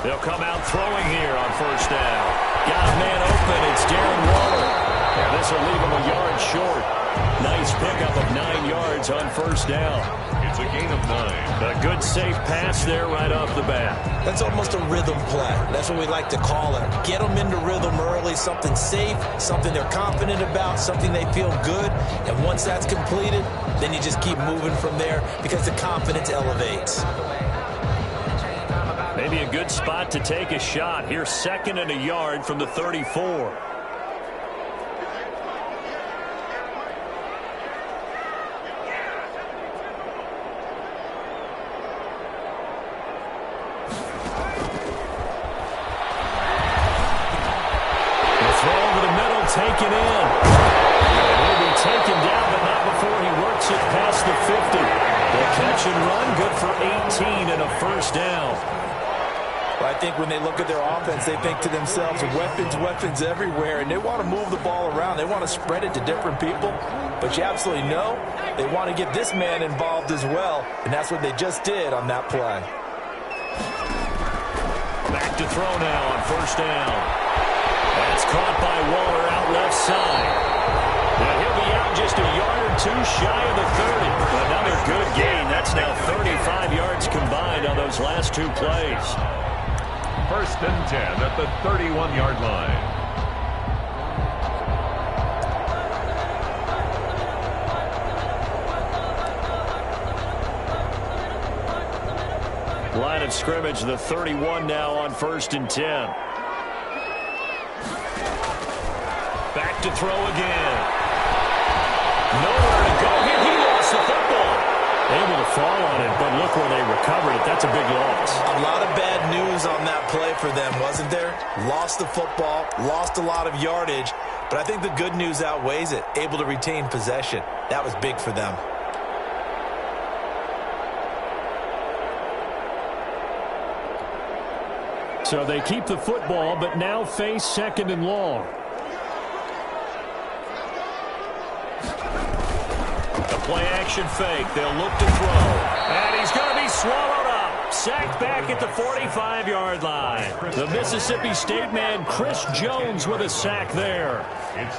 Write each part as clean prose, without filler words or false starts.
They'll come out throwing here on first down. Got a man open. It's Darren Waller. And this will leave him a yard short. Nice pickup of 9 yards on first down. It's a gain of 9. A good, safe pass there right off the bat. That's almost a rhythm play. That's what we like to call it. Get them into rhythm early, something safe, something they're confident about, something they feel good. And once that's completed, then you just keep moving from there because the confidence elevates. Maybe a good spot to take a shot. Here's 2nd and a yard from the 34. Taken in. He'll be taken down, but not before he works it past the 50. The catch and run, good for 18 and a first down. Well, I think when they look at their offense, they think to themselves, weapons everywhere, and they want to move the ball around. They want to spread it to different people, but you absolutely know they want to get this man involved as well, and that's what they just did on that play. Back to throw now on first down. That's caught by Waller out left side. And he'll be out just a yard or two shy of the 30. Another good gain. That's now 35 yards combined on those last 2 plays. 1st and 10 at the 31-yard line. Line of scrimmage, the 31 now on 1st and 10. Back to throw again. Nowhere to go here. He lost the football. Able to fall on it, but look where they recovered it. That's a big loss. A lot of bad news on that play for them, wasn't there? Lost the football, lost a lot of yardage, but I think the good news outweighs it. Able to retain possession. That was big for them. So they keep the football, but now face 2nd and long. Play-action fake. They'll look to throw. And he's going to be swallowed up. Sacked back at the 45-yard line. The Mississippi State man, Chris Jones, with a sack there.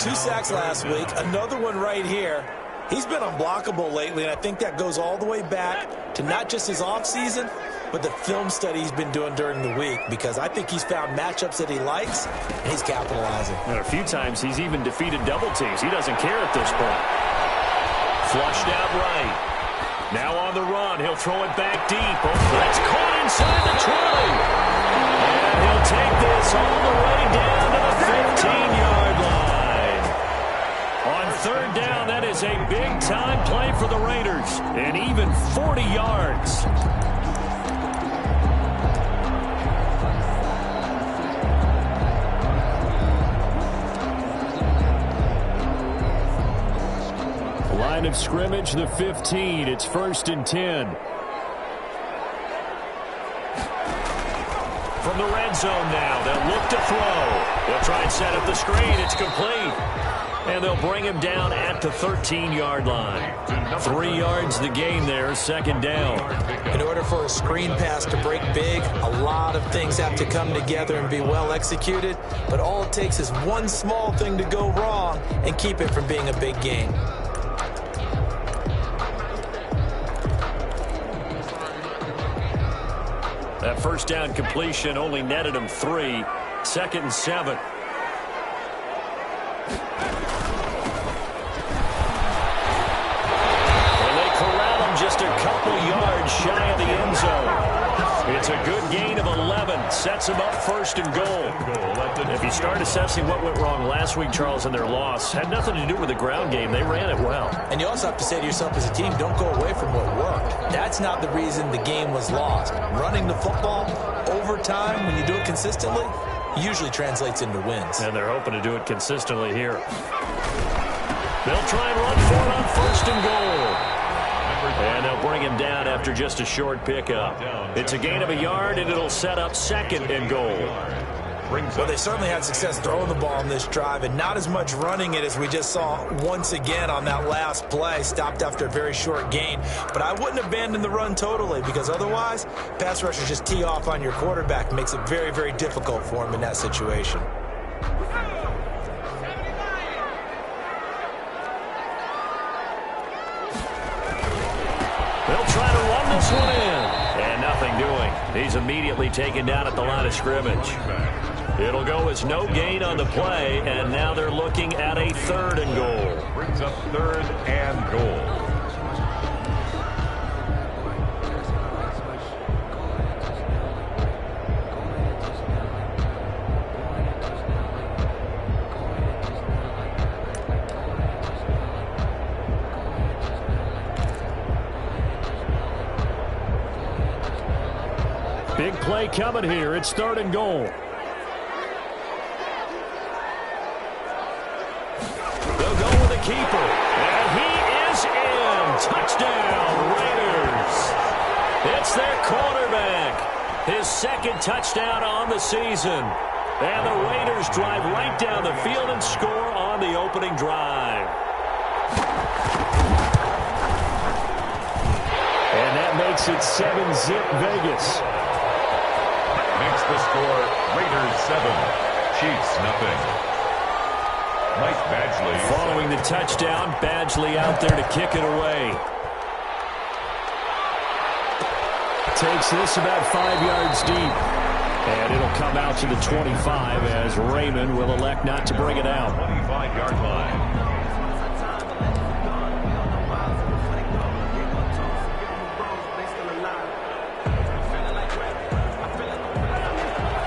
2 sacks last week. Another one right here. He's been unblockable lately, and I think that goes all the way back to not just his offseason, but the film study he's been doing during the week, because I think he's found matchups that he likes, and he's capitalizing. And a few times he's even defeated double teams. He doesn't care at this point. Flushed out right. Now on the run. He'll throw it back deep. Oh, that's caught inside the 20. And he'll take this all the way down to the 15-yard line. On 3rd down, that is a big-time play for the Raiders. And even 40 yards. Line of scrimmage, the 15. It's 1st and 10. From the red zone now, they'll look to throw. They'll try and set up the screen. It's complete. And they'll bring him down at the 13-yard line. 3 yards the gain there, 2nd down. In order for a screen pass to break big, a lot of things have to come together and be well executed. But all it takes is one small thing to go wrong and keep it from being a big gain. That 1st down completion only netted him 3. 2nd and 7. And they corral him just a couple yards shy of the end zone. It's a good gain of 11. Sets him up 1st and goal. If you start assessing what went wrong last week, Charles, in their loss, had nothing to do with the ground game. They ran it well. And you also have to say to yourself as a team, don't go away from what worked. That's not the reason the game was lost. Running the football over time, when you do it consistently, usually translates into wins. And they're hoping to do it consistently here. They'll try and run for it on 1st and goal. And they'll bring him down after just a short pickup. It's a gain of a yard, and it'll set up 2nd and goal. Well, they certainly had success throwing the ball on this drive and not as much running it as we just saw once again on that last play. Stopped after a very short gain. But I wouldn't abandon the run totally because otherwise, pass rushers just tee off on your quarterback. Makes it very, very difficult for him in that situation. They'll try to run this one in. And nothing doing. He's immediately taken down at the line of scrimmage. It'll go as no gain on the play, and now they're looking at a 3rd and goal. Brings up 3rd and goal. Big play coming here. It's 3rd and goal. Keeper, and he is in. Touchdown, Raiders. It's their quarterback. His 2nd touchdown on the season. And the Raiders drive right down the field and score on the opening drive. And that makes it 7-zip Vegas. Makes the score Raiders 7, Chiefs nothing. Mike Badgley. Following the touchdown, Badgley out there to kick it away. Takes this about 5 yards deep. And it'll come out to the 25 as Raymond will elect not to bring it out. 25-yard line.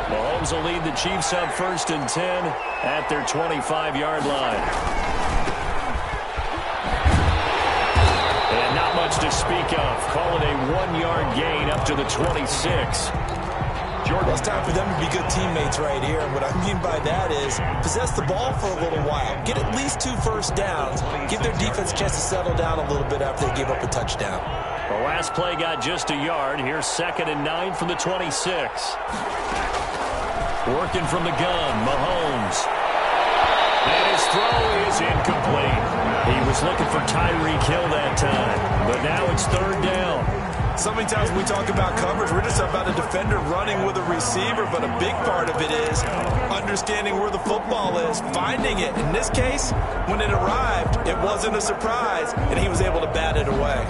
Mahomes will lead the Chiefs up 1st and 10 at their 25-yard line. And not much to speak of. Call it a 1-yard gain up to the 26. Well, it's time for them to be good teammates right here. And what I mean by that is possess the ball for a little while. Get at least 2 first downs. Give their defense a chance to settle down a little bit after they give up a touchdown. The last play got just a yard. Here's 2nd and 9 from the 26. Working from the gun, Mahomes. And his throw is incomplete. He was looking for Tyreek Hill that time. But now it's 3rd down. So many times when we talk about coverage, we're just about a defender running with a receiver, but a big part of it is understanding where the football is, finding it. In this case, when it arrived, it wasn't a surprise, and he was able to bat it away.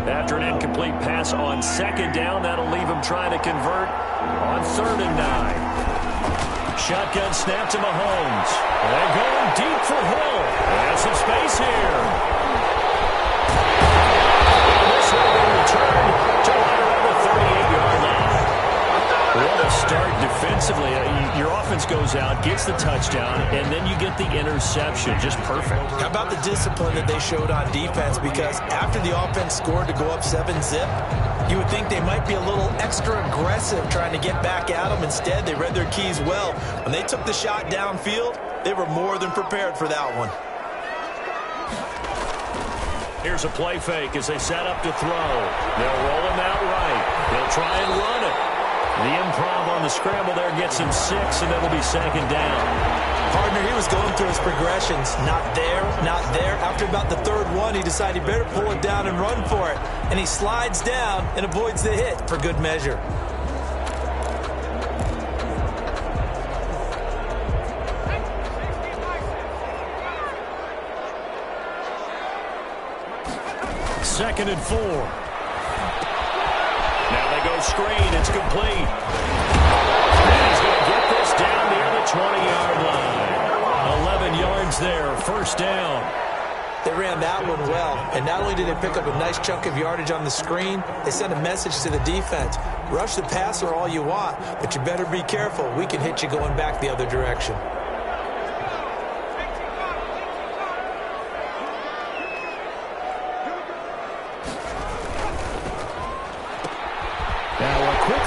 After an incomplete pass on 2nd down, that'll leave him trying to convert on 3rd and 9. Shotgun snap to Mahomes. They're going deep for Hill. Has some space here. Returned to right around the 38-yard line. What a start defensively. Your offense goes out, gets the touchdown, and then you get the interception. Just perfect. How about the discipline that they showed on defense? Because after the offense scored to go up 7-zip, you would think they might be a little extra aggressive trying to get back at them. Instead, they read their keys well. When they took the shot downfield, they were more than prepared for that one. Here's a play fake as they set up to throw. They'll roll him out right. They'll try and run it. The improv on the scramble there gets him 6, and it'll be 2nd down. Partner, he was going through his progressions. Not there, not there. After about the 3rd one, he decided he better pull it down and run for it. And he slides down and avoids the hit for good measure. Second and 4. Now they go screen. It's complete. And he's going to get this down near the 20-yard line. 11 yards there. 1st down. They ran that one well. And not only did they pick up a nice chunk of yardage on the screen, they sent a message to the defense. Rush the passer all you want, but you better be careful. We can hit you going back the other direction.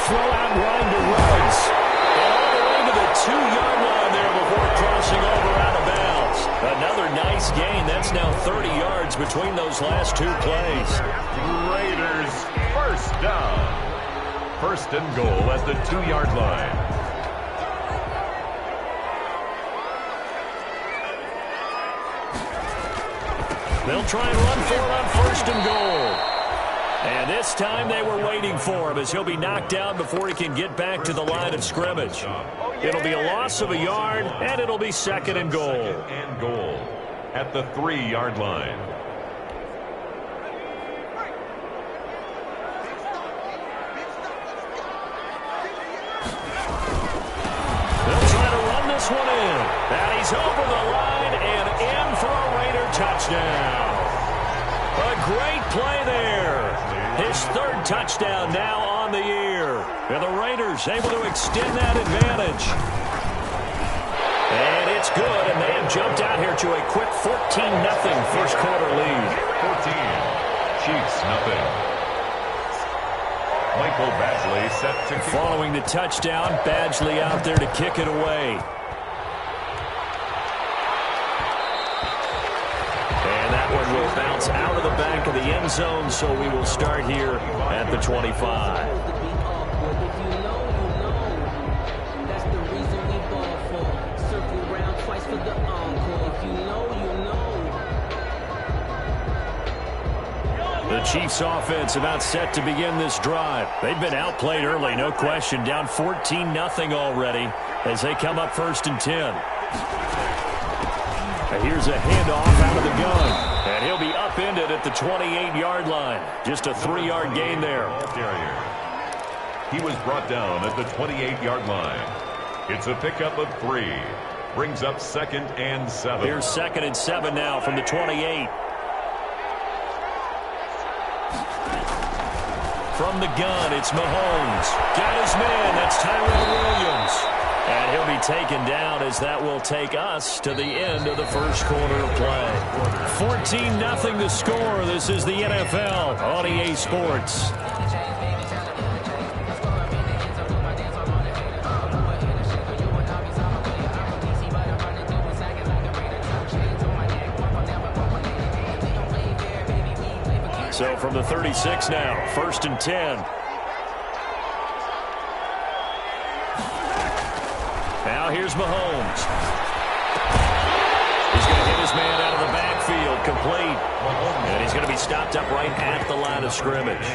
Throw out line to Woods. And all the way to the 2-yard line there before crossing over out of bounds. Another nice gain. That's now 30 yards between those last 2 plays. Raiders 1st down. 1st and goal at the 2-yard line. They'll try and run for it on first and goal. And this time they were waiting for him as he'll be knocked down before he can get back to the line of scrimmage. It'll be a loss of a yard, and it'll be second and goal. Second and goal at the 3-yard line. They'll try to run this one in. And he's over the line and in for a Raider touchdown. A great play there. His third touchdown now on the year. And the Raiders able to extend that advantage. And it's good, and they have jumped out here to a quick 14-0 first quarter lead. 14, Chiefs nothing. Michael Badgley set to kick. Following the touchdown, Badgley out there to kick it away. And that one will bounce out of the back of the end zone, so we will start here at the 25. The Chiefs offense about set to begin this drive. They've been outplayed early, no question. Down 14-0 already as they come up first and 10. And here's a handoff out of the gun. And he'll be upended at the 28-yard line. Just a 3-yard gain there. He was brought down at the 28-yard line. It's a pickup of 3. Brings up second and 7. Here's second and 7 now from the 28. From the gun, it's Mahomes. Got his man. That's Tyrell Williams. And he'll be taken down as that will take us to the end of the first quarter of play. 14-0 the score. This is the NFL on EA Sports. So from the 36 now, first and 10. Now here's Mahomes. He's going to hit his man out of the backfield, complete. And he's going to be stopped up right at the line of scrimmage.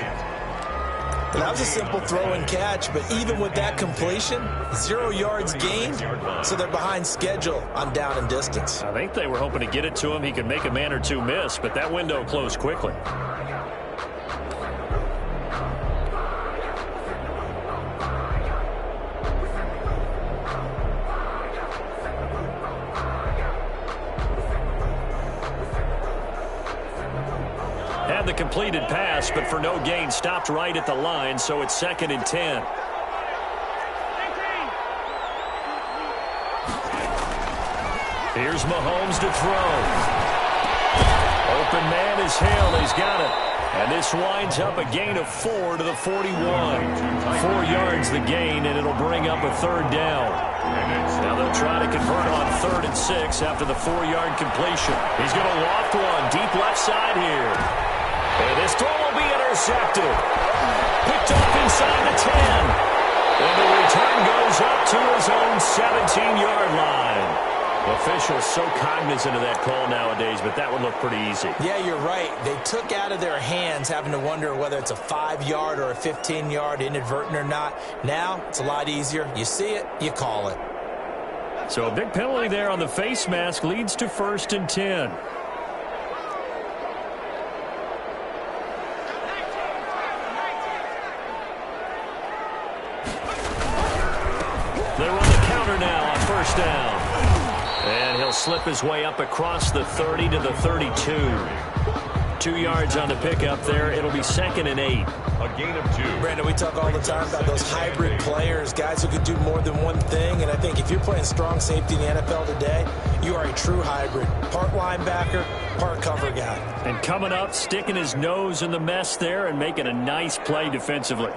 That was a simple throw and catch, but even with that completion, 0 yards gained, so they're behind schedule on down and distance. I think they were hoping to get it to him. He could make a man or two miss, but that window closed quickly. Had the completed pass, but for no gain, stopped right at the line, so it's second and 10. Here's Mahomes to throw. Open man is Hill. He's got it. And this winds up a gain of 4 to the 41. 4 yards the gain, and it'll bring up a third down. Now they'll try to convert on 3rd and 6 after the 4-yard completion. He's going to loft one deep left side here. And this throw will be intercepted. Picked off inside the 10. And the return goes up to his own 17-yard line. Officials so cognizant of that call nowadays, but that would look pretty easy. Yeah, you're right. They took out of their hands having to wonder whether it's a 5-yard or a 15-yard, inadvertent or not. Now, it's a lot easier. You see it, you call it. So a big penalty there on the face mask leads to 1st and 10. They run the counter now on 1st down. And he'll slip his way up across the 30 to the 32. 2 yards on the pickup there. It'll be 2nd and 8. A gain of 2. Brandon, we talk all the time about those hybrid players, guys who could do more than one thing. And I think if you're playing strong safety in the NFL today, you are a true hybrid. Part linebacker, part cover guy. And coming up, sticking his nose in the mess there and making a nice play defensively.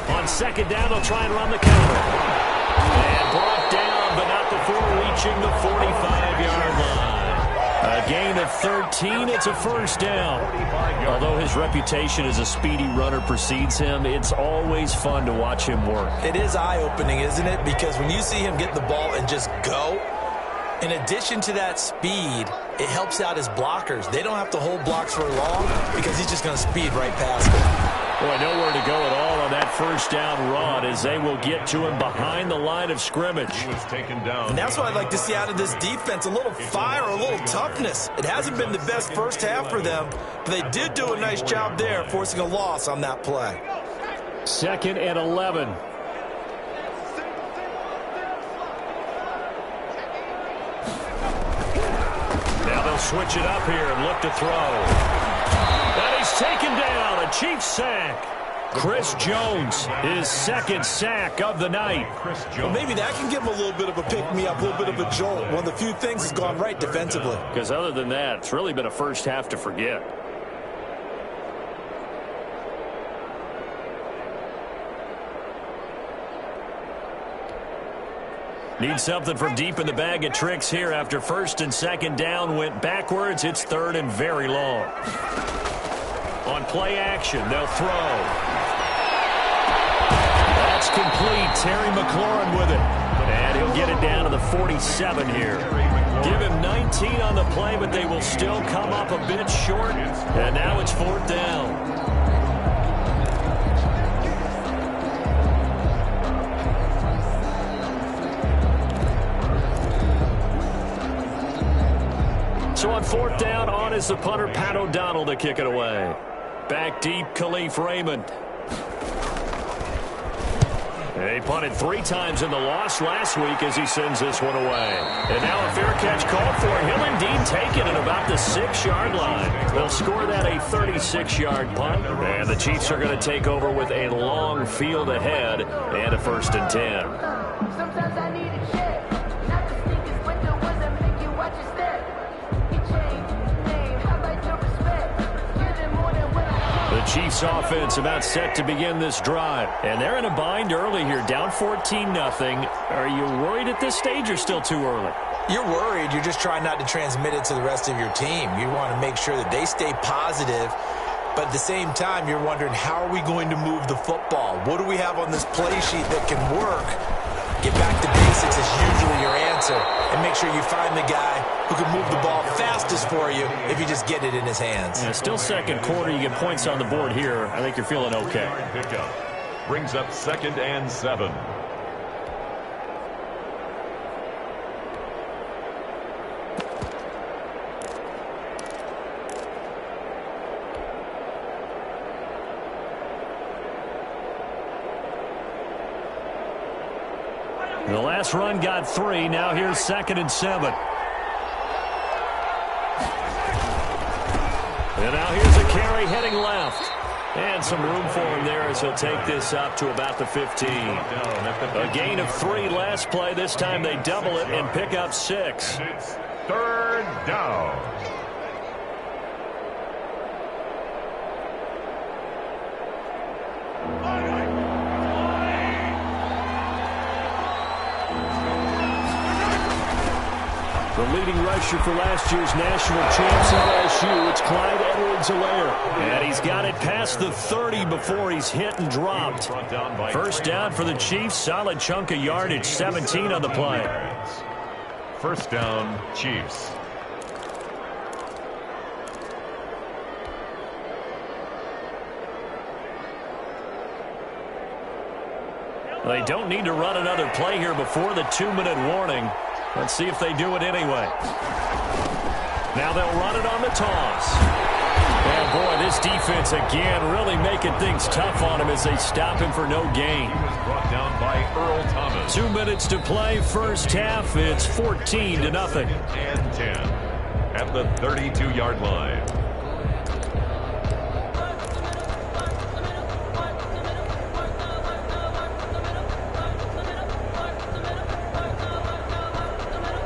On 2nd down, they'll try and run the counter. And brought down, but not before reaching the 45-yard line. A gain of 13. It's a first down. Although his reputation as a speedy runner precedes him, it's always fun to watch him work. It is eye-opening, isn't it? Because when you see him get the ball and just go, in addition to that speed, it helps out his blockers. They don't have to hold blocks for long because he's just going to speed right past them. Boy, nowhere to go at all on that first down run as they will get to him behind the line of scrimmage. He was taken down. And that's what I'd like to see out of this defense, a little fire, a little toughness. It hasn't been the best first half for them, but they did do a nice job there, forcing a loss on that play. 2nd and 11. Now they'll switch it up here and look to throw. And he's taken down, a Chiefs sack. Chris Jones, his 2nd sack of the night. Well, maybe that can give him a little bit of a pick-me-up, a little bit of a jolt. One of the few things that's gone right defensively. Because other than that, it's really been a first half to forget. Need something from deep in the bag of tricks here after 1st and 2nd down went backwards. It's 3rd and very long. On play action, they'll throw. That's complete. Terry McLaurin with it. And he'll get it down to the 47 here. Give him 19 on the play, but they will still come up a bit short. And now it's 4th down. So on 4th down, on is the punter, Pat O'Donnell, to kick it away. Back deep, Khalif Raymond. They punted 3 times in the loss last week as he sends this one away. And now a fair catch called for. He'll indeed take it at about the 6-yard line. They'll score that a 36-yard punt. And the Chiefs are going to take over with a long field ahead and a 1st and 10. Sometimes I need a check. Not the sneakers, but the ones that make you watch your step. The Chiefs offense about set to begin this drive. And they're in a bind early here, down 14-0. Are you worried at this stage or still too early? You're worried. You're just trying not to transmit it to the rest of your team. You want to make sure that they stay positive. But at the same time, you're wondering, how are we going to move the football? What do we have on this play sheet that can work? Get back to basics is usually your answer. And make sure you find the guy who can move the ball fastest for you if you just get it in his hands. Yeah, still 2nd quarter. You get points on the board here. I think you're feeling okay. Pickup brings up 2nd and 7. The last run got 3. Now here's 2nd and 7. And now here's a carry heading left. And some room for him there as he'll take this up to about the 15. A gain of 3 last play. This time they double it and pick up 6. It's 3rd down. The leading rusher for last year's national champs at LSU, it's Clyde Edwards-Helaire. And he's got it past the 30 before he's hit and dropped. 1st down for the Chiefs, solid chunk of yardage, 17 on the play. 1st down, Chiefs. They don't need to run another play here before the 2-minute warning. Let's see if they do it anyway. Now they'll run it on the toss. And boy, this defense again really making things tough on him as they stop him for no gain. He was brought down by Earl Thomas. 2 minutes to play, 1st half. It's 14-0. 2nd and 10 at the 32-yard line.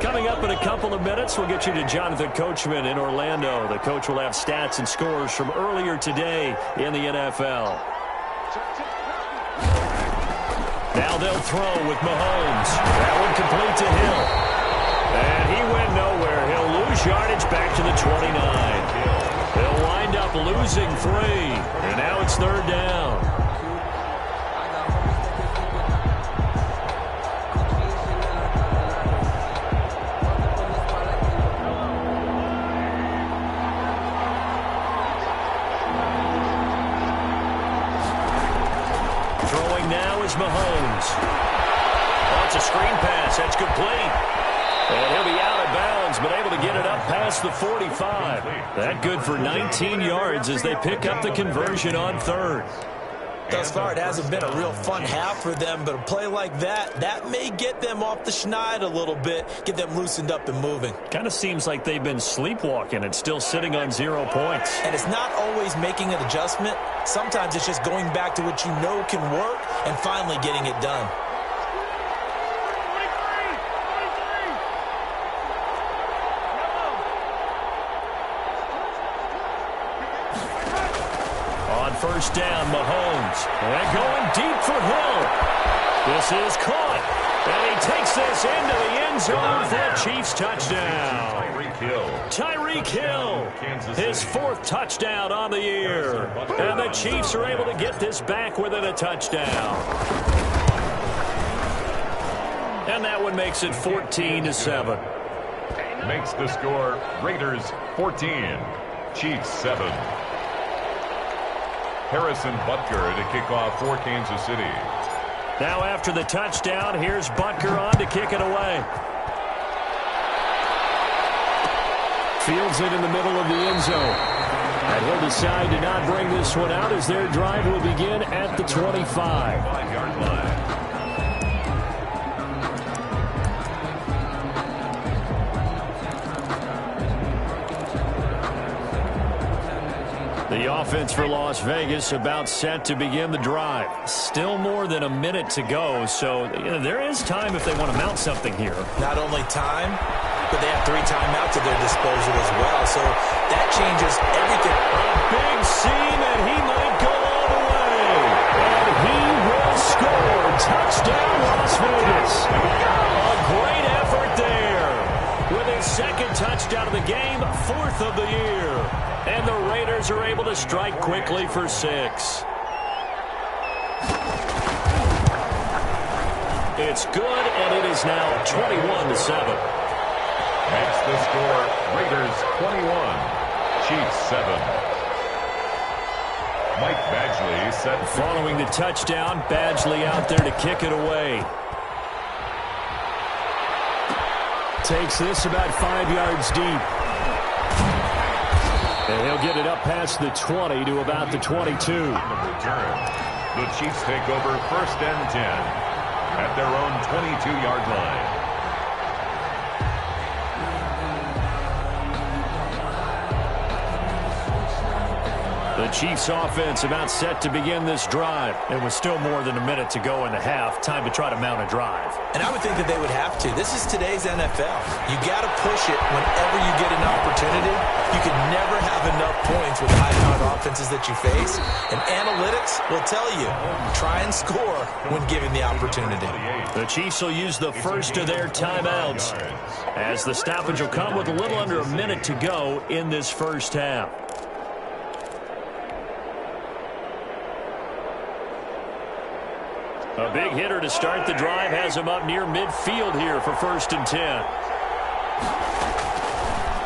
Coming up in a couple of minutes, we'll get you to Jonathan Coachman in Orlando. The coach will have stats and scores from earlier today in the NFL. Now they'll throw with Mahomes. That one complete to Hill. And he went nowhere. He'll lose yardage back back to the 29. They'll wind up losing 3. And now it's 3rd down. Throwing now is Mahomes. Oh, it's a screen pass. That's complete. And he'll be out of bounds, but able to get it up past the 45. That good for 19 yards as they pick up the conversion on 3rd. Thus far, it hasn't been a real fun half for them, but a play like that may get them off the schneid a little bit, get them loosened up and moving. Kind of seems like they've been sleepwalking and still sitting on 0 points. And it's not always making an adjustment. Sometimes it's just going back to what you know can work and finally getting it done. First down, Mahomes. And going deep for Hill. This is caught. And he takes this into the end zone for a Chiefs touchdown. Tyreek Hill. His 4th touchdown on the year. And the Chiefs are able to get this back within a touchdown. And that one makes it 14-7. Makes the score Raiders 14, Chiefs 7. Harrison Butker to kick off for Kansas City. Now after the touchdown, here's Butker on to kick it away. Fields it in the middle of the end zone. And he'll decide to not bring this one out as their drive will begin at the 25. 5-yard line. The offense for Las Vegas about set to begin the drive. Still more than a minute to go, so there is time if they want to mount something here. Not only time, but they have 3 timeouts at their disposal as well, so that changes everything. A big seam, and he might go all the way. And he will score. Touchdown, Las Vegas. A great effort there. With his 2nd touchdown of the game, 4th of the year. And the Raiders are able to strike quickly for 6. It's good, and it is now 21-7. Makes the score Raiders 21, Chiefs 7. Mike Badgley set. Following the touchdown, Badgley out there to kick it away. Takes this about 5 yards deep. And he'll get it up past the 20 to about the 22. Return. The Chiefs take over 1st and 10 at their own 22-yard line. The Chiefs offense about set to begin this drive. It was still more than a minute to go in the half. Time to try to mount a drive. And I would think that they would have to. This is today's NFL. You got to push it whenever you get an opportunity. You can never have enough points with high-powered offenses that you face. And analytics will tell you, try and score when given the opportunity. The Chiefs will use the first of their timeouts as the stoppage will come with a little under a minute to go in this first half. A big hitter to start the drive has him up near midfield here for 1st and 10.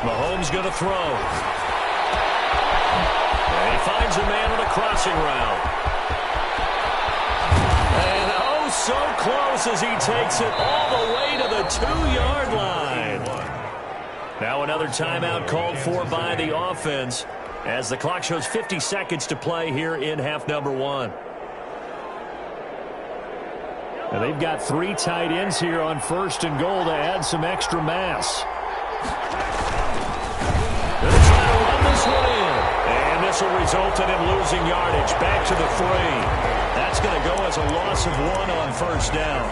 Mahomes going to throw. And he finds a man on a crossing route. And oh, so close as he takes it all the way to the 2-yard line. Now another timeout called for by the offense as the clock shows 50 seconds to play here in half number 1. And they've got 3 tight ends here on 1st and goal to add some extra mass. They'll try to run this one in. And this will result in him losing yardage back to the 3. That's going to go as a loss of 1 on 1st down.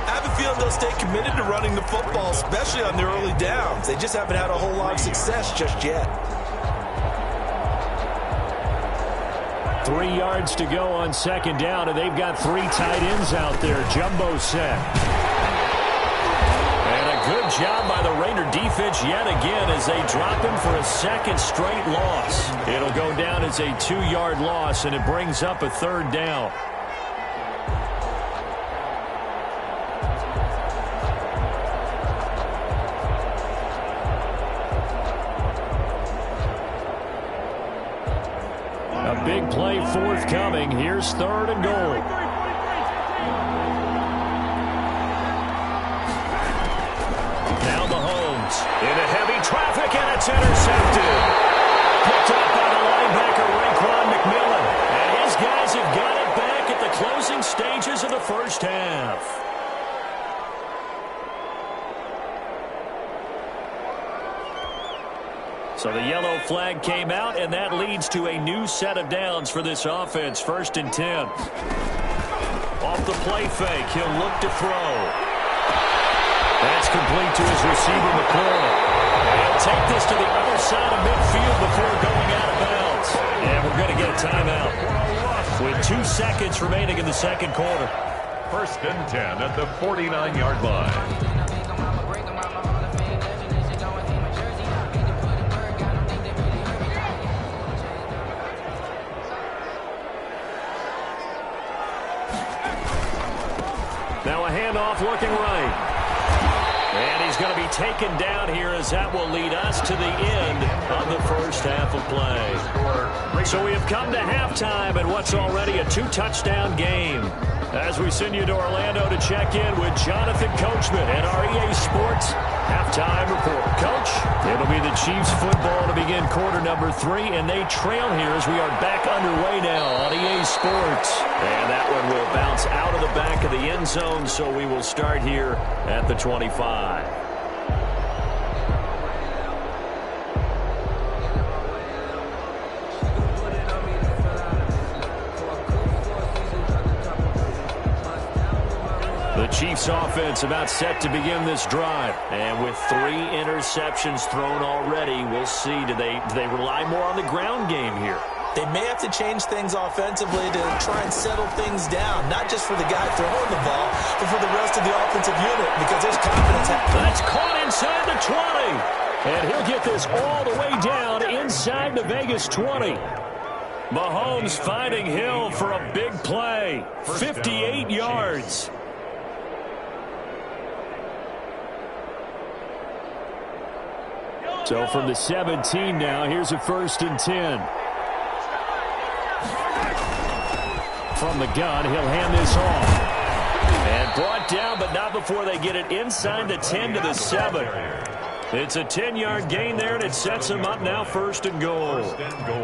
I have a feeling they'll stay committed to running the football, especially on their early downs. They just haven't had a whole lot of success just yet. 3 yards to go on 2nd down, and they've got 3 tight ends out there. Jumbo set. And a good job by the Raider defense yet again as they drop him for a second straight loss. It'll go down as a 2-yard loss, and it brings up a third down. A big play forthcoming. Here's 3rd and goal. Now Mahomes into heavy traffic, and it's intercepted. Picked up by the linebacker, Raekwon McMillan. And his guys have got it back at the closing stages of the first half. So the yellow flag came out, and that leads to a new set of downs for this offense. 1st and 10. Off the play fake, he'll look to throw. That's complete to his receiver, McCoy. And take this to the other side of midfield before going out of bounds. And we're going to get a timeout with 2 seconds remaining in the second quarter. 1st and 10 at the 49-yard line. Now a handoff looking right. And he's going to be taken down here as that will lead us to the end of the first half of play. So we have come to halftime in what's already a 2-touchdown game. As we send you to Orlando to check in with Jonathan Coachman at our EA Sports halftime report. Coach, it'll be the Chiefs football to begin quarter number 3, and they trail here as we are back underway now on EA Sports. And that one will bounce out of the back of the end zone, so we will start here at the 25. The Chiefs offense about set to begin this drive. And with 3 interceptions thrown already, we'll see. Do they rely more on the ground game here? They may have to change things offensively to try and settle things down, not just for the guy throwing the ball, but for the rest of the offensive unit, because there's confidence happening. That's caught inside the 20. And he'll get this all the way down inside the Vegas 20. Mahomes finding Hill for a big play. 58 yards. So from the 17 now, here's a 1st and 10. From the gun, he'll hand this off. And brought down, but not before they get it inside the 10 to the 7. It's a 10-yard gain there, and it sets him up now 1st and goal.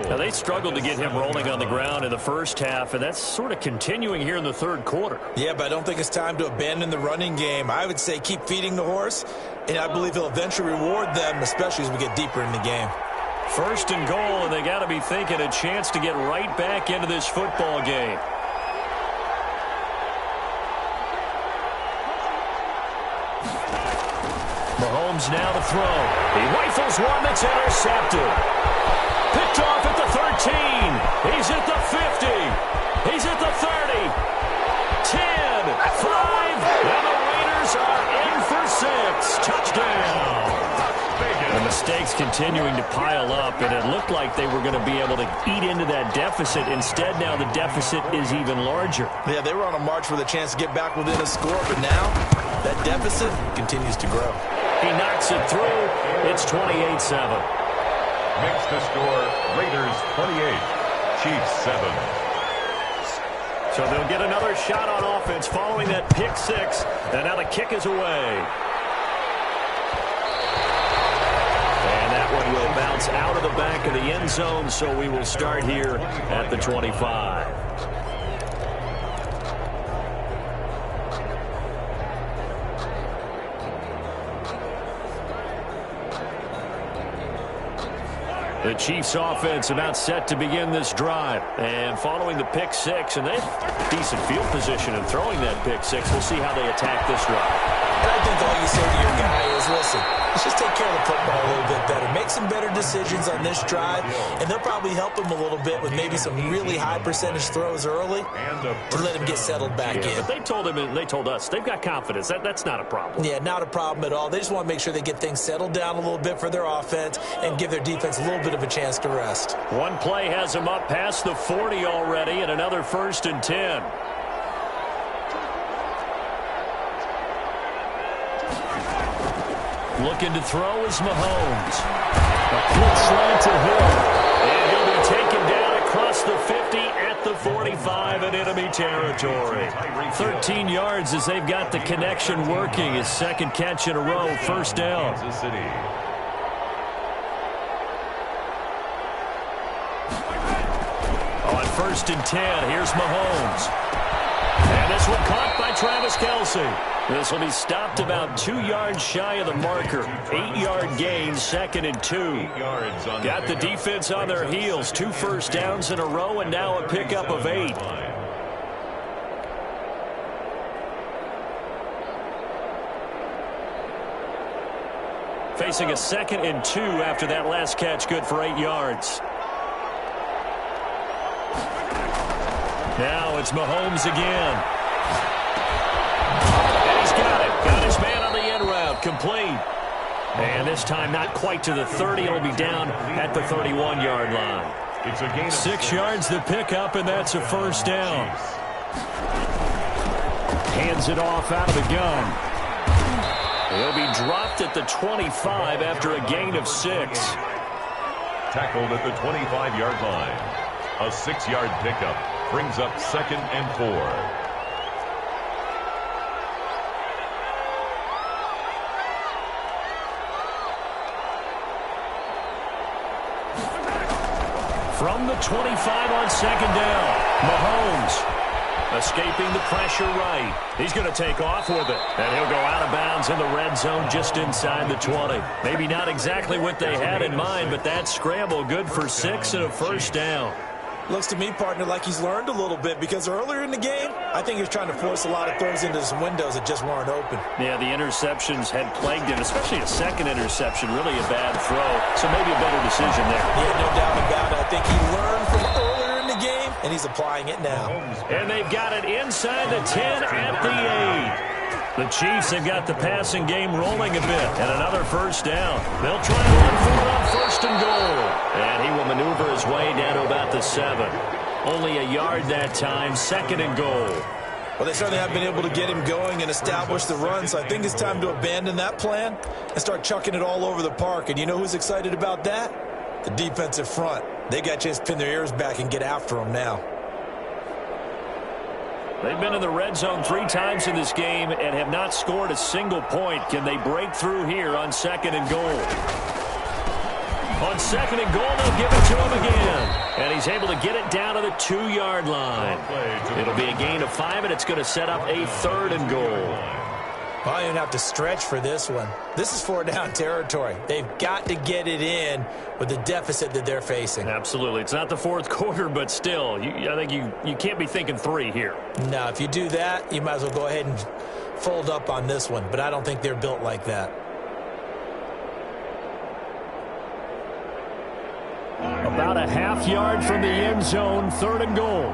Now, they struggled to get him rolling on the ground in the first half, and that's sort of continuing here in the third quarter. Yeah, but I don't think it's time to abandon the running game. I would say keep feeding the horse, and I believe he'll eventually reward them, especially as we get deeper in the game. 1st and goal, and they got to be thinking a chance to get right back into this football game. Mahomes now to throw. He rifles one that's intercepted. Picked off at the 13. He's at the 50. He's at the 30. 10, 5. And the Raiders are in for 6. Touchdown. The mistakes continuing to pile up, and it looked like they were going to be able to eat into that deficit. Instead, now the deficit is even larger. Yeah, they were on a march with a chance to get back within a score, but now that deficit continues to grow. He knocks it through. It's 28-7. Makes the score Raiders 28, Chiefs 7. So they'll get another shot on offense following that pick 6. And now the kick is away. And that one will bounce out of the back of the end zone, so we will start here at the 25. The Chiefs offense about set to begin this drive. And following the pick 6, and they have decent field position in throwing that pick 6. We'll see how they attack this drive. And I think all you say to your guy is, listen, let's just take care of the football a little bit better. Make make some better decisions on this drive, and they'll probably help him a little bit with maybe some really high percentage throws early to let him get settled back in. But they told him and they told us they've got confidence. That's not a problem. Yeah, not a problem at all. They just want to make sure they get things settled down a little bit for their offense and give their defense a little bit of a chance to rest. One play has him up past the 40 already, and another 1st and 10. Looking to throw is Mahomes. A quick slant to Hill. And he'll be taken down across the 50 at the 45 in enemy territory. 13 yards as they've got the connection working. His second catch in a row, 1st down. On 1st and 10, here's Mahomes. And this one caught by Travis Kelce. This will be stopped about 2 yards shy of the marker. 8-yard gain, 2nd and 2. Got the defense on their heels. 2 first downs in a row, and now a pickup of 8. Facing a 2nd and 2 after that last catch, good for 8 yards. Now it's Mahomes again. And he's got it. Got his man on the end route. Complete. And this time not quite to the 30. It'll be down at the 31-yard line. It's a gain of 6 yards the pickup, and that's a 1st down. Hands it off out of the gun. He'll be dropped at the 25 after a gain of 6. Tackled at the 25-yard line. A 6-yard pickup brings up 2nd and 4. From the 25 on 2nd down, Mahomes escaping the pressure right. He's going to take off with it, and he'll go out of bounds in the red zone just inside the 20. Maybe not exactly what they had in mind, but that scramble good for 6 and a 1st down. Looks to me, partner, like he's learned a little bit, because earlier in the game, I think he was trying to force a lot of throws into some windows that just weren't open. Yeah, the interceptions had plagued him, especially a 2nd interception, really a bad throw. So maybe a better decision there. Yeah, no doubt about it. I think he learned from earlier in the game, and he's applying it now. And they've got it inside the 10 at the 8. The Chiefs have got the passing game rolling a bit, and another 1st down. They'll try to run for it on 1st and goal. And he will maneuver his way down to about the 7. Only a yard that time, 2nd and goal. Well, they certainly have been able to get him going and establish the run, so I think it's time to abandon that plan and start chucking it all over the park. And you know who's excited about that? The defensive front. They got a chance to pin their ears back and get after him now. They've been in the red zone 3 times in this game and have not scored a single point. Can they break through here on 2nd and goal? On 2nd and goal, they'll give it to him again. And he's able to get it down to the 2-yard line. It'll be a gain of 5, and it's going to set up a 3rd and goal. Well, I don't have to stretch for this one. This is 4-down territory. They've got to get it in with the deficit that they're facing. Absolutely. It's not the 4th quarter, but still, I think you can't be thinking 3 here. No, if you do that, you might as well go ahead and fold up on this one. But I don't think they're built like that. About a half yard from the end zone, 3rd and goal.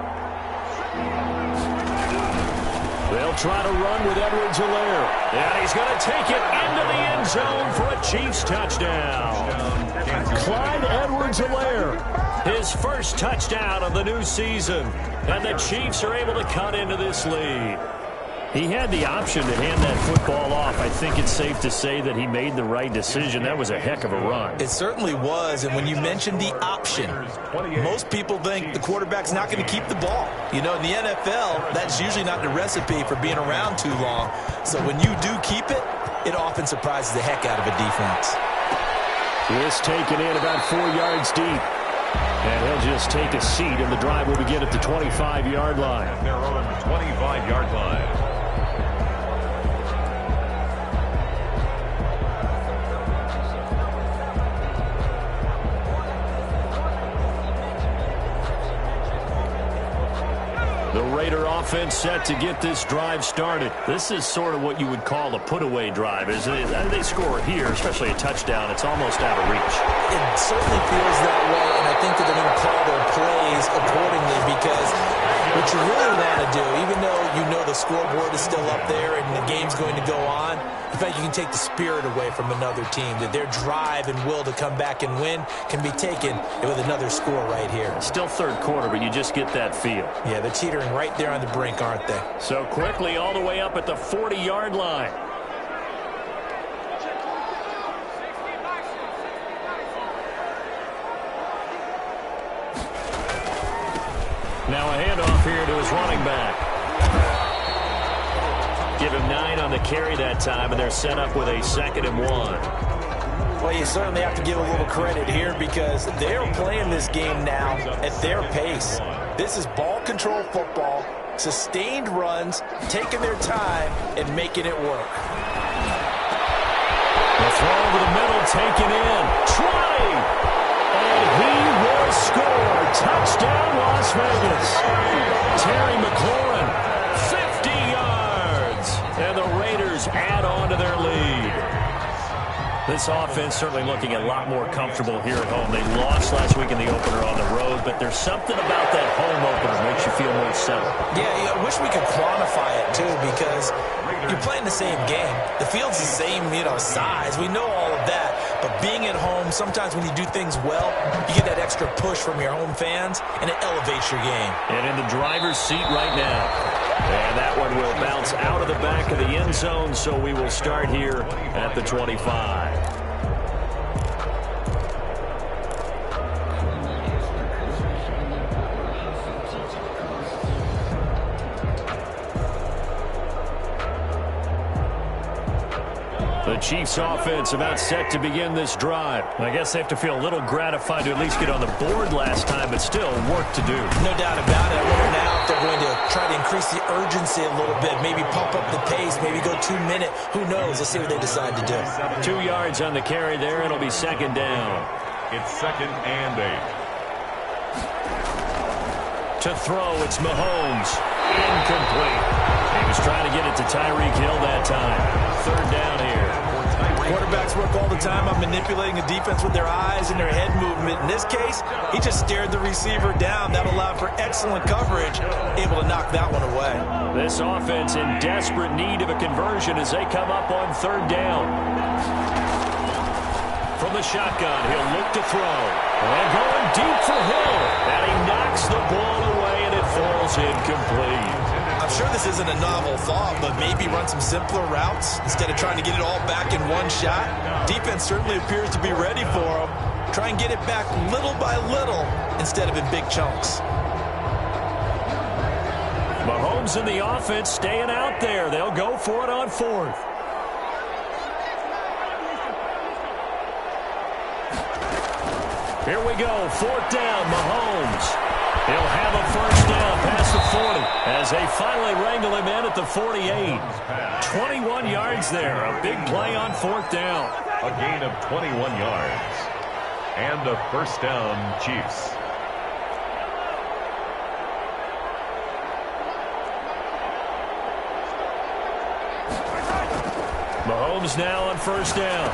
They'll try to run with Edwards-Helaire. And he's going to take it into the end zone for a Chiefs touchdown. Clyde Edwards-Helaire, his first touchdown of the new season. And the Chiefs are able to cut into this lead. He had the option to hand that football off. I think it's safe to say that he made the right decision. That was a heck of a run. It certainly was. And when you mentioned the option, most people think the quarterback's not going to keep the ball. You know, in the NFL, that's usually not the recipe for being around too long. So when you do keep it, it often surprises the heck out of a defense. This taken in about 4 yards deep. And he'll just take a seat, and the drive will begin at the 25-yard line. At their own 25-yard line. The Raider offense set to get this drive started. This is sort of what you would call a put-away drive, isn't it? They score here, especially a touchdown. It's almost out of reach. It certainly feels that way, and I think that they're going to call their plays accordingly because what you really want to do, even though you know the scoreboard is still up there and the game's going to go on, in fact, you can take the spirit away from another team, that their drive and will to come back and win can be taken with another score right here. Still third quarter, but you just get that feel. Yeah, they're teetering right there on the brink, aren't they? So quickly all the way up at the 40-yard line. Now a handoff here to his running back. Give him 9 on the carry that time, and they're set up with a 2nd and 1. Well, you certainly have to give a little credit here because they're playing this game now at their pace. This is ball control football, sustained runs, taking their time, and making it work. The throw over the middle, taken in. Trotting! And he will score. Touchdown, Las Vegas. Terry McLaurin, 50 yards. And the Raiders add on to their lead. This offense certainly looking a lot more comfortable here at home. They lost last week in the opener on the road, but there's something about that home opener that makes you feel more settled. Yeah, I wish we could quantify it, too, because you're playing the same game. The field's the same, size. We know all of that. But being at home, sometimes when you do things well, you get that extra push from your home fans, and it elevates your game. And in the driver's seat right now. And that one will bounce out of the back of the end zone, so we will start here at the 25. The Chiefs offense about set to begin this drive. I guess they have to feel a little gratified to at least get on the board last time, but still work to do. No doubt about it. I wonder now if they're going to try to increase the urgency a little bit, maybe pump up the pace, maybe go 2-minute. Who knows? Let's see what they decide to do. 2 yards on the carry there. It'll be 2nd down. It's 2nd and 8. To throw, it's Mahomes. Incomplete. He was trying to get it to Tyreek Hill that time. 3rd down here. Quarterbacks work all the time on manipulating a defense with their eyes and their head movement. In this case, he just stared the receiver down. That allowed for excellent coverage, able to knock that one away. This offense in desperate need of a conversion as they come up on 3rd down. From the shotgun, he'll look to throw. And going deep for Hill. And he knocks the ball away, and it falls incomplete. I'm sure this isn't a novel thought, but maybe run some simpler routes instead of trying to get it all back in one shot. Defense certainly appears to be ready for him. Try and get it back little by little instead of in big chunks. Mahomes and the offense staying out there. They'll go for it on 4th. Here we go, 4th down, Mahomes. He'll have a 1st down past the 40 as they finally wrangle him in at the 48. 21 yards there, a big play on 4th down. A gain of 21 yards. And a 1st down, Chiefs. Mahomes now on 1st down.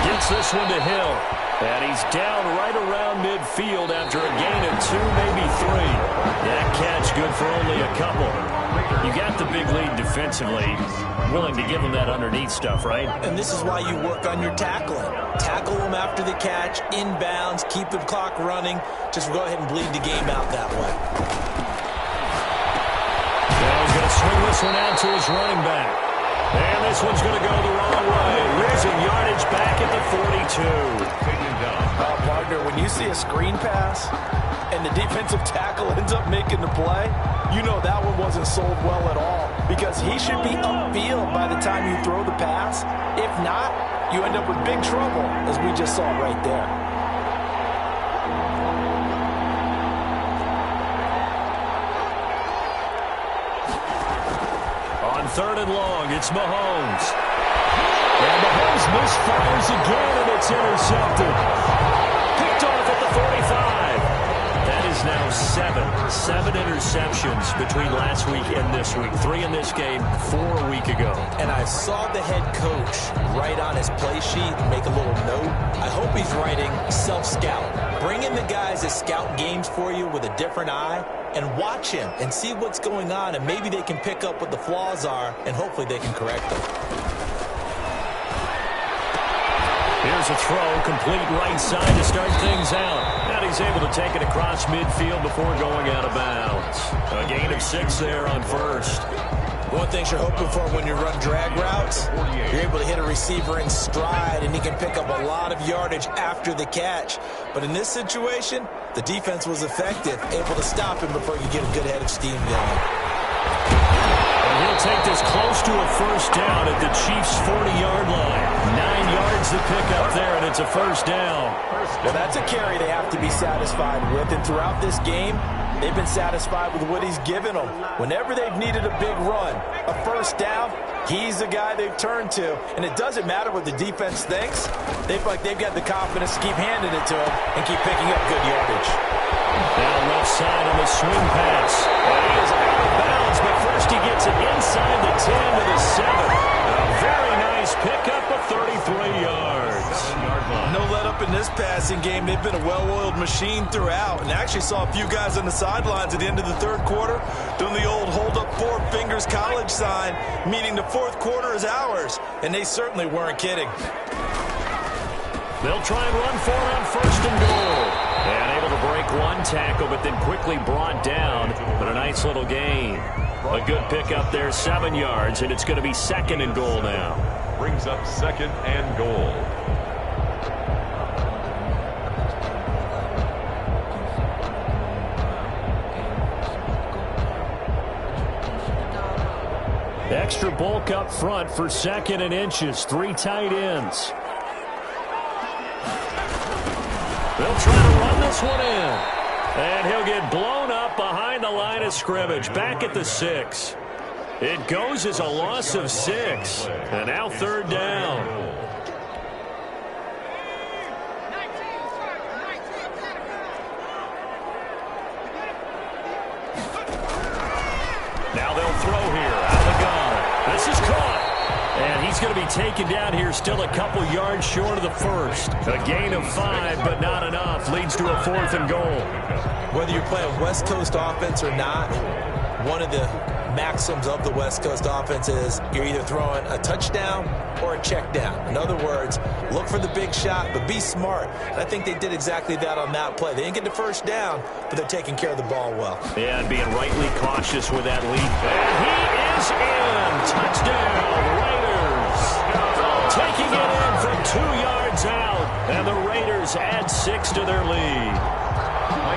Gets this one to Hill. And he's down right around midfield after a gain of 2, maybe 3. That catch good for only a couple. You got the big lead defensively. Willing to give them that underneath stuff, right? And this is why you work on your tackling. Tackle them after the catch, inbounds, keep the clock running. Just go ahead and bleed the game out that way. Now he's going to swing this one out to his running back. And this one's going to go the wrong way. Losing yardage back at the 42. Partner, when you see a screen pass and the defensive tackle ends up making the play, you know that one wasn't sold well at all because he should be upfield by the time you throw the pass. If not, you end up with big trouble, as we just saw right there. On 3rd and long, it's Mahomes. And Mahomes misfires again, and it's intercepted. Picked off at the 45. That is is now 7 interceptions between last week and this week. 3 in this game, 4 a week ago. And I saw the head coach write on his play sheet and make a little note. I hope he's writing self-scout. Bring in the guys that scout games for you with a different eye and watch him and see what's going on, and maybe they can pick up what the flaws are, and hopefully they can correct them. Here's a throw, complete right side to start things out. Now he's able to take it across midfield before going out of bounds. A gain of 6 there on first. One thing you're hoping for when you run drag routes, you're able to hit a receiver in stride, and he can pick up a lot of yardage after the catch. But in this situation, the defense was effective, able to stop him before you get a good head of steam going. And he'll take this close to a first down at the Chiefs' 40-yard line. 9 yards to pick up there, and it's a first down. Well, that's a carry they have to be satisfied with, and throughout this game, they've been satisfied with what he's given them. Whenever they've needed a big run, a first down, he's the guy they've turned to. And it doesn't matter what the defense thinks. They feel like they've got the confidence to keep handing it to him and keep picking up good yardage. Now left side on the swing pass. Well, he is out of bounds, but first he gets it inside the 10 to the 7. A very nice pickup of 33 yards. No let up in this passing game. They've been a well-oiled machine throughout, and actually saw a few guys on the sidelines at the end of the third quarter doing the old hold up 4 fingers college sign, meaning the fourth quarter is ours, and they certainly weren't kidding. They'll try and run for it on first and goal. And able to break one tackle, but then quickly brought down. But a nice little gain. A good pickup there, 7 yards, and it's going to be second and goal now. Brings up second and goal. Extra bulk up front for second and inches. 3 tight ends. They'll try to run this one in. And he'll get blown up behind the line of scrimmage. Back at the 6. It goes as a loss of 6. And now third down. Now they'll throw here out of the gun. This is caught. And he's going to be taken down here, still a couple yards short of the first. A gain of 5, but not enough. Leads to a fourth and goal. Whether you're playing West Coast offense or not, one of the maxims of the West Coast offense is you're either throwing a touchdown or a check down. In other words, look for the big shot, but be smart. And I think they did exactly that on that play. They didn't get the first down, but they're taking care of the ball well. Yeah, and being rightly cautious with that lead. And he is in. Touchdown, Raiders. Taking it in from 2 yards out. And the Raiders add 6 to their lead.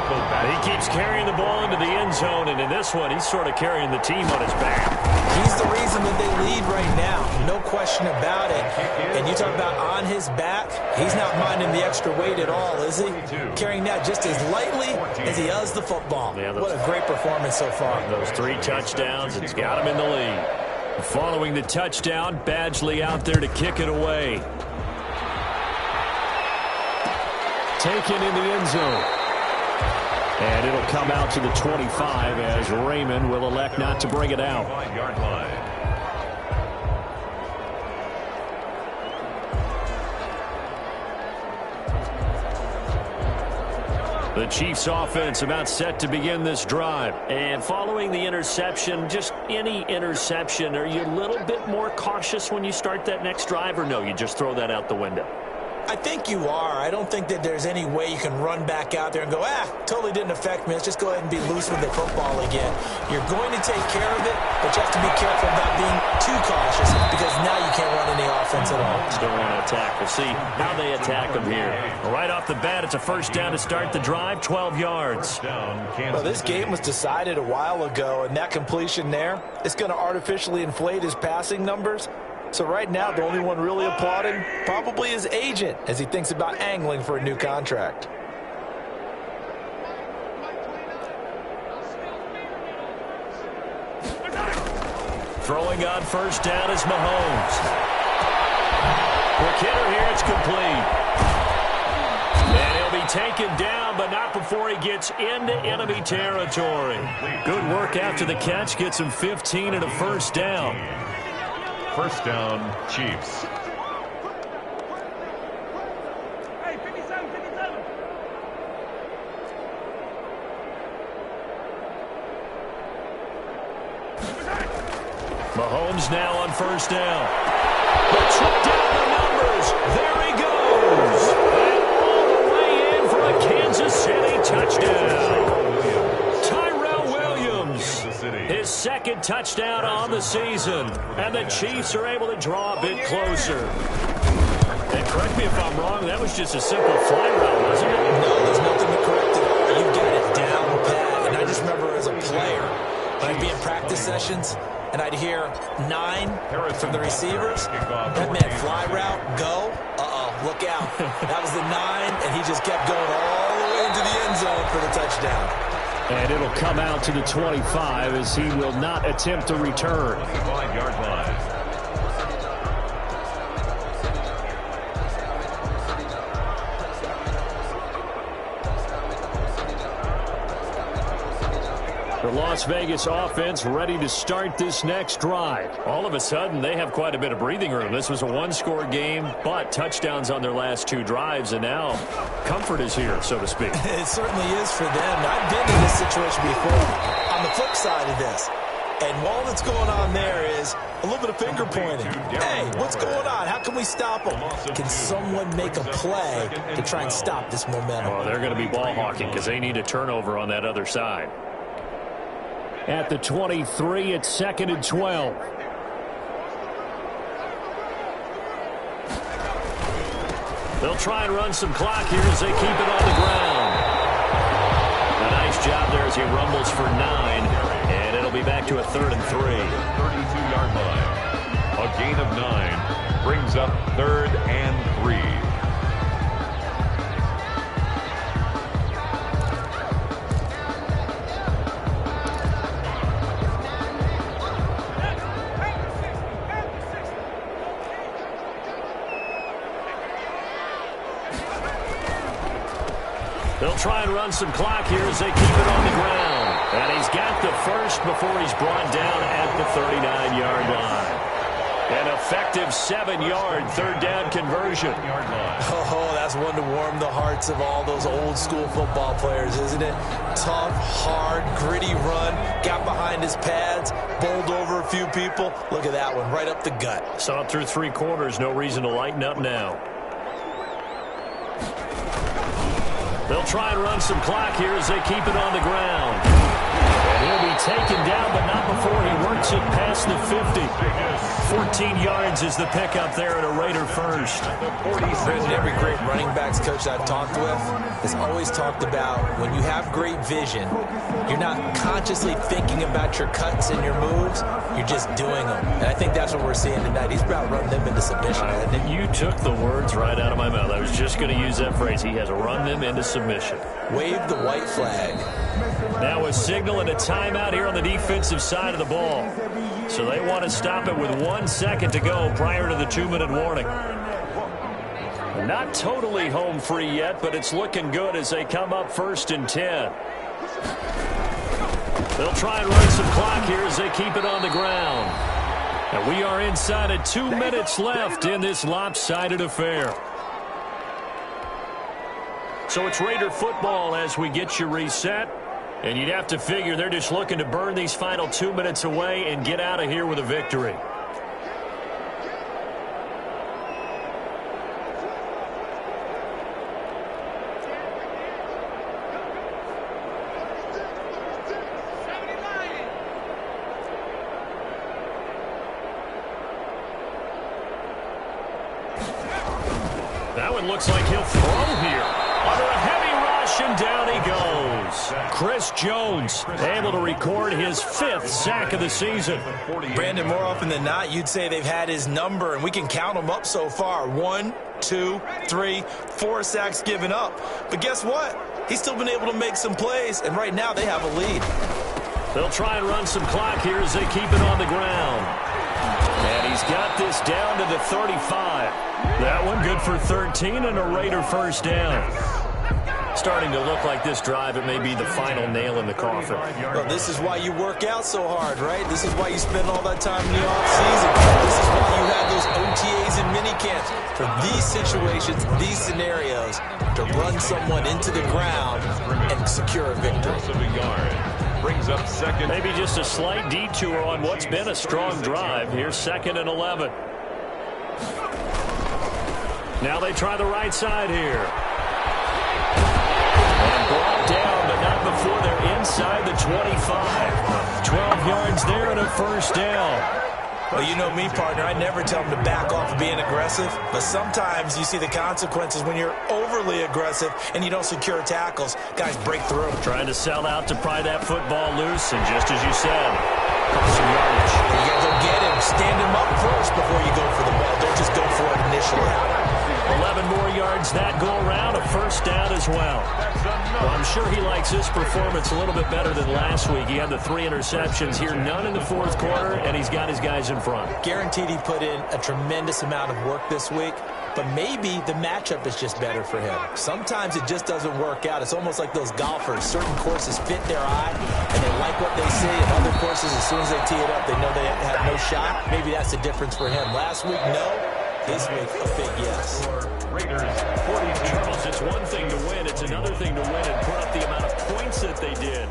He keeps carrying the ball into the end zone, and in this one, he's sort of carrying the team on his back. He's the reason that they lead right now. No question about it. And you talk about on his back, he's not minding the extra weight at all, is he? Carrying that just as lightly as he does the football. Yeah, what a great performance so far. Those 3 touchdowns, it's got him in the lead. Following the touchdown, Badgley out there to kick it away. Taken in the end zone. And it'll come out to the 25 as Raymond will elect not to bring it out. 5-yard line. The Chiefs offense about set to begin this drive. And following the interception, just any interception, are you a little bit more cautious when you start that next drive, or no, you just throw that out the window? I think you are. I don't think that there's any way you can run back out there and go, totally didn't affect me. Let's just go ahead and be loose with the football again. You're going to take care of it, but you have to be careful about being too cautious because now you can't run any offense at all. Still want to attack. We'll see how they attack them here. Right off the bat, it's a first down to start the drive, 12 yards. Well, this game was decided a while ago, and that completion there, it's going to artificially inflate his passing numbers. So right now, the only one really applauding probably his agent as he thinks about angling for a new contract. Throwing on first down is Mahomes. Quick hitter here, it's complete. And he'll be taken down, but not before he gets into enemy territory. Good work after the catch. Gets him 15 and a first down. First down, Chiefs. Mahomes now on first down. The trip down the numbers. There he goes. And all the way in for a Kansas City touchdown. Tyrell Williams, his second touchdown on the season. And the Chiefs are able to draw a bit closer. And correct me if I'm wrong, that was just a simple fly route, wasn't it? No, there's nothing to correct it all. You got it down pat. And I just remember as a player, when I'd be in practice sessions, and I'd hear 9 from the receivers. That meant fly route, go. Look out. That was the 9, and he just kept going all the way into the end zone for the touchdown. And it'll come out to the 25 as he will not attempt to return. 5-yard line. The Las Vegas offense ready to start this next drive. All of a sudden, they have quite a bit of breathing room. This was a one-score game, but touchdowns on their last 2 drives, and now comfort is here, so to speak. It certainly is for them. I've been in this situation before on the flip side of this. And all that's going on there is a little bit of finger pointing. Hey, what's going on? How can we stop them? Can someone make a play to try and stop this momentum? Well, they're going to be ball hawking because they need a turnover on that other side. At the 23, it's 2nd and 12. They'll try and run some clock here as they keep it on the ground. A nice job there as he rumbles for 9, and it'll be back to a 3rd and 3. 32-yard line. A gain of 9 brings up 3rd and 3. They'll try and run some clock here as they keep it on the ground. And he's got the first before he's brought down at the 39-yard line. An effective 7-yard 3rd down conversion. Oh, that's one to warm the hearts of all those old-school football players, isn't it? Tough, hard, gritty run. Got behind his pads, bowled over a few people. Look at that one, right up the gut. Saw it through 3 quarters. No reason to lighten up now. They'll try and run some clock here as they keep it on the ground. And he'll be taken down, but not before he works it past the 50. 14 yards is the pickup there at a Raider first. Brandon, every great running backs coach I've talked with has always talked about when you have great vision, you're not consciously thinking about your cuts and your moves, you're just doing them. And I think that's what we're seeing tonight. He's about running them into submission. You took the words right out of my mouth. I was just going to use that phrase. He has run them into submission. Wave the white flag. Now a signal and a timeout here on the defensive side of the ball. So they want to stop it with 1 second to go prior to the 2-minute warning. Not totally home free yet, but it's looking good as they come up 1st and 10. They'll try and run some clock here as they keep it on the ground. And we are inside of 2 minutes left in this lopsided affair. So it's Raider football as we get you reset. And you'd have to figure they're just looking to burn these final 2 minutes away and get out of here with a victory. That one looks like he'll throw here. Under a heavy rush, and down he goes. Chris Jones able to record his 5th sack of the season. Brandon, more often than not, you'd say they've had his number, and we can count them up so far. 1, 2, 3, 4 sacks given up. But guess what? He's still been able to make some plays, and right now they have a lead. They'll try and run some clock here as they keep it on the ground. And he's got this down to the 35. That one good for 13 and a Raider first down. Starting to look like this drive, it may be the final nail in the coffin. Well, this is why you work out so hard, right? This is why you spend all that time in the offseason. This is why you have those OTAs and minicamps. For these situations, these scenarios, to run someone into the ground and secure a victory. Brings up second. Maybe just a slight detour on what's been a strong drive. Here's 2nd and 11. Now they try the right side here. And brought down, but not before they're inside the 25. 12 yards there and a first down. Well, you know me, partner. I never tell them to back off of being aggressive. But sometimes you see the consequences when you're overly aggressive and you don't secure tackles. Guys break through. Trying to sell out to pry that football loose. And just as you said, cost some yardage. You got to go get him. Stand him up first before you go for the ball. Don't just go for it initially. 11 more yards that go around. A first down as well. Well, I'm sure he likes this performance a little bit better than last week. He had the 3 interceptions here, none in the 4th quarter, and he's got his guys in front. Guaranteed he put in a tremendous amount of work this week, but maybe the matchup is just better for him. Sometimes it just doesn't work out. It's almost like those golfers. Certain courses fit their eye, and they like what they see, and other courses, as soon as they tee it up, they know they have no shot. Maybe that's the difference for him. Last week, no. This week, a big yes. Raiders, 42. Charles, it's one thing to win. It's another thing to win and put up the amount of points that they did.